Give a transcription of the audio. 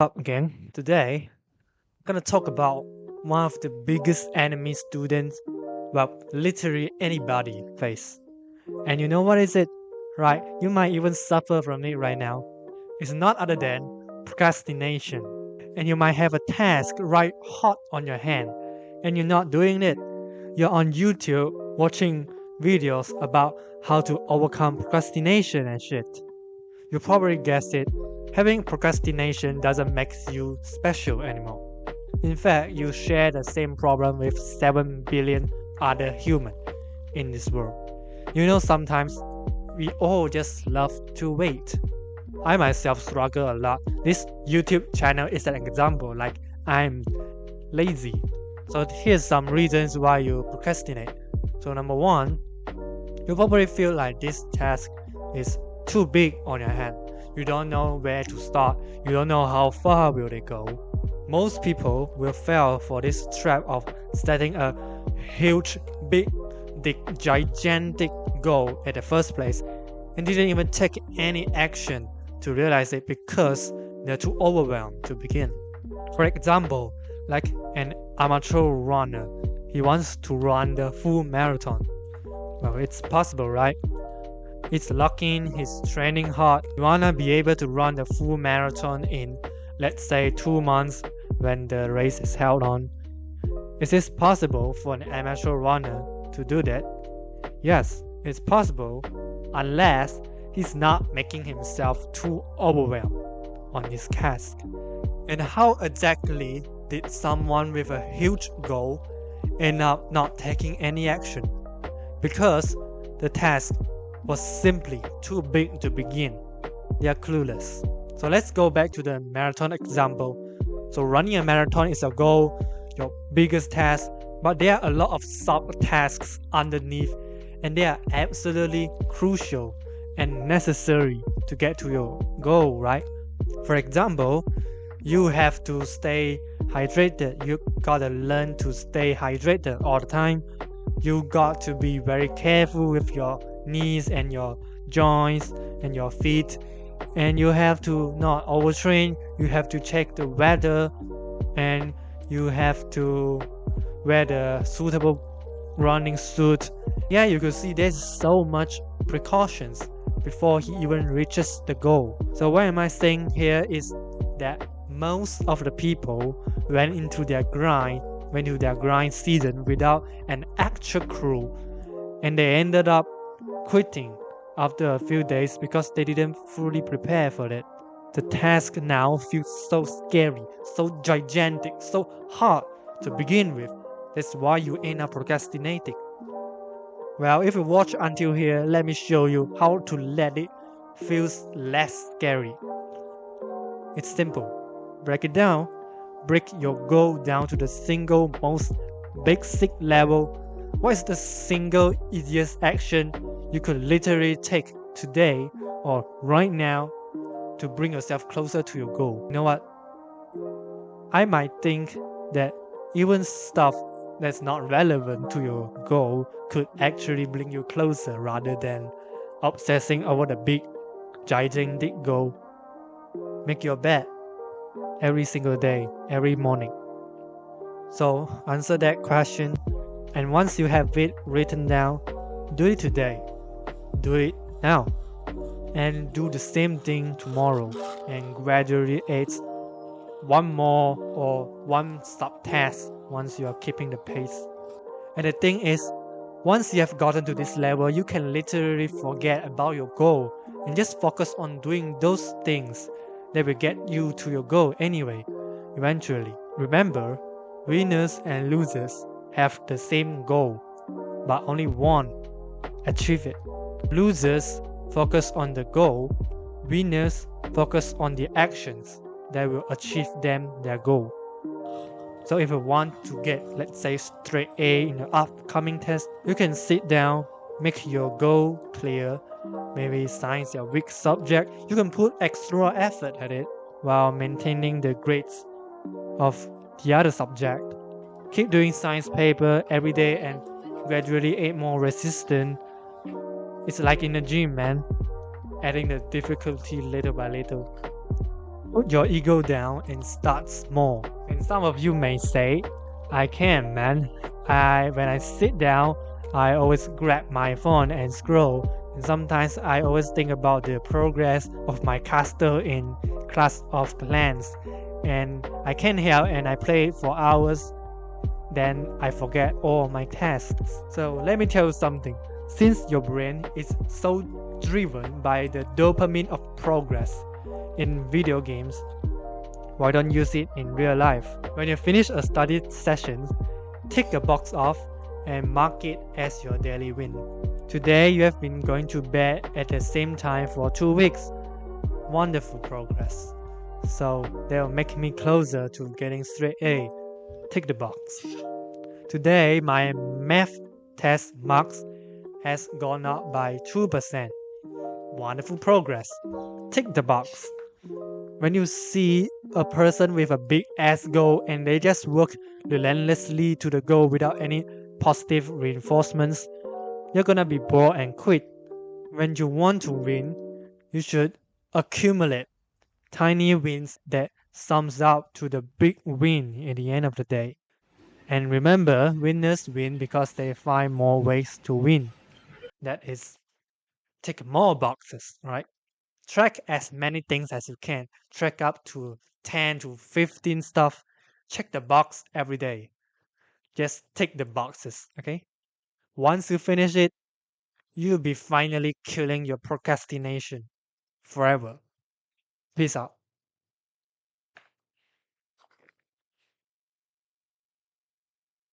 Up again. Today, I'm gonna talk about one of the biggest enemies students, well, literally anybody face. And you know what is it? Right? You might even suffer from it right now. It's not other than procrastination. And you might have a task right hot on your hand, and you're not doing it. You're on YouTube watching videos about how to overcome procrastination and shit. You probably guessed it. Having procrastination doesn't make you special anymore. In fact, you share the same problem with 7 billion other humans in this world. Sometimes we all just love to wait. I myself struggle a lot. This YouTube channel is an example, like I'm lazy. So here's some reasons why you procrastinate. So number one, you probably feel like this task is too big on your hand. You don't know where to start. You don't know how far will they go. Most people will fail for this trap of setting a huge, big, gigantic goal at the first place and didn't even take any action to realize it because they're too overwhelmed to begin. For example, like an amateur runner, he wants to run the full marathon. Well, it's possible, right? He's locking, he's training hard. You wanna be able to run the full marathon in, let's say, 2 months when the race is held on. Is it possible for an amateur runner to do that? Yes, it's possible, unless he's not making himself too overwhelmed on this task. And how exactly did someone with a huge goal end up not taking any action? Because the task was simply too big to begin. They are clueless. So let's go back to the marathon example. So running a marathon is your goal, your biggest task, but there are a lot of sub-tasks underneath, and they are absolutely crucial and necessary to get to your goal, right? For example, you have to stay hydrated. You gotta learn to stay hydrated all the time. You got to be very careful with your knees and your joints and your feet, and you have to not overtrain. You have to check the weather, and you have to wear the suitable running suit. Yeah, you can see there's so much precautions before he even reaches the goal. So what am I saying here is that most of the people went into their grind season without an actual crew, and they ended up quitting after a few days because they didn't fully prepare for it. The task now feels so scary, so gigantic, so hard to begin with. That's why you end up procrastinating. Well, if you watch until here, let me show you how to let it feel less scary. It's simple. Break it down. Break your goal down to the single most basic level. What is the single easiest action you could literally take today or right now to bring yourself closer to your goal? You know what? I might think that even stuff that's not relevant to your goal could actually bring you closer rather than obsessing over the big, gigantic goal. Make your bed every single day, every morning. So answer that question, and once you have it written down, do it today. Do it now. And do the same thing tomorrow, and gradually add one more or one sub-task once you are keeping the pace. And the thing is, once you have gotten to this level, you can literally forget about your goal and just focus on doing those things that will get you to your goal anyway, eventually. Remember, winners and losers have the same goal, but only one achieve it. Losers focus on the goal, winners focus on the actions that will achieve their goal. So if you want to get, let's say, straight A in the upcoming test, you can sit down, make your goal clear. Maybe science your weak subject, you can put extra effort at it while maintaining the grades of the other subject. Keep doing science paper every day and gradually add more resistance. It's like in the gym, man, adding the difficulty little by little. Put your ego down and start small. And some of you may say, I can, man. When I sit down, I always grab my phone and scroll. And sometimes I always think about the progress of my castle in Clash of Clans. And I can't help and I play for hours, then I forget all my tasks. So let me tell you something. Since your brain is so driven by the dopamine of progress in video games, why don't use it in real life? When you finish a study session, tick a box off and mark it as your daily win. Today you have been going to bed at the same time for 2 weeks. Wonderful progress. So they'll make me closer to getting straight A. Tick the box. Today my math test marks has gone up by 2%. Wonderful progress. Tick the box. When you see a person with a big ass goal and they just work relentlessly to the goal without any positive reinforcements, you're gonna be bored and quit. When you want to win, you should accumulate tiny wins that sums up to the big win at the end of the day. And remember, winners win because they find more ways to win. That is, tick more boxes, right? Track as many things as you can. Track up to 10 to 15 stuff. Check the box every day. Just tick the boxes, okay? Once you finish it, you'll be finally killing your procrastination forever. Peace out.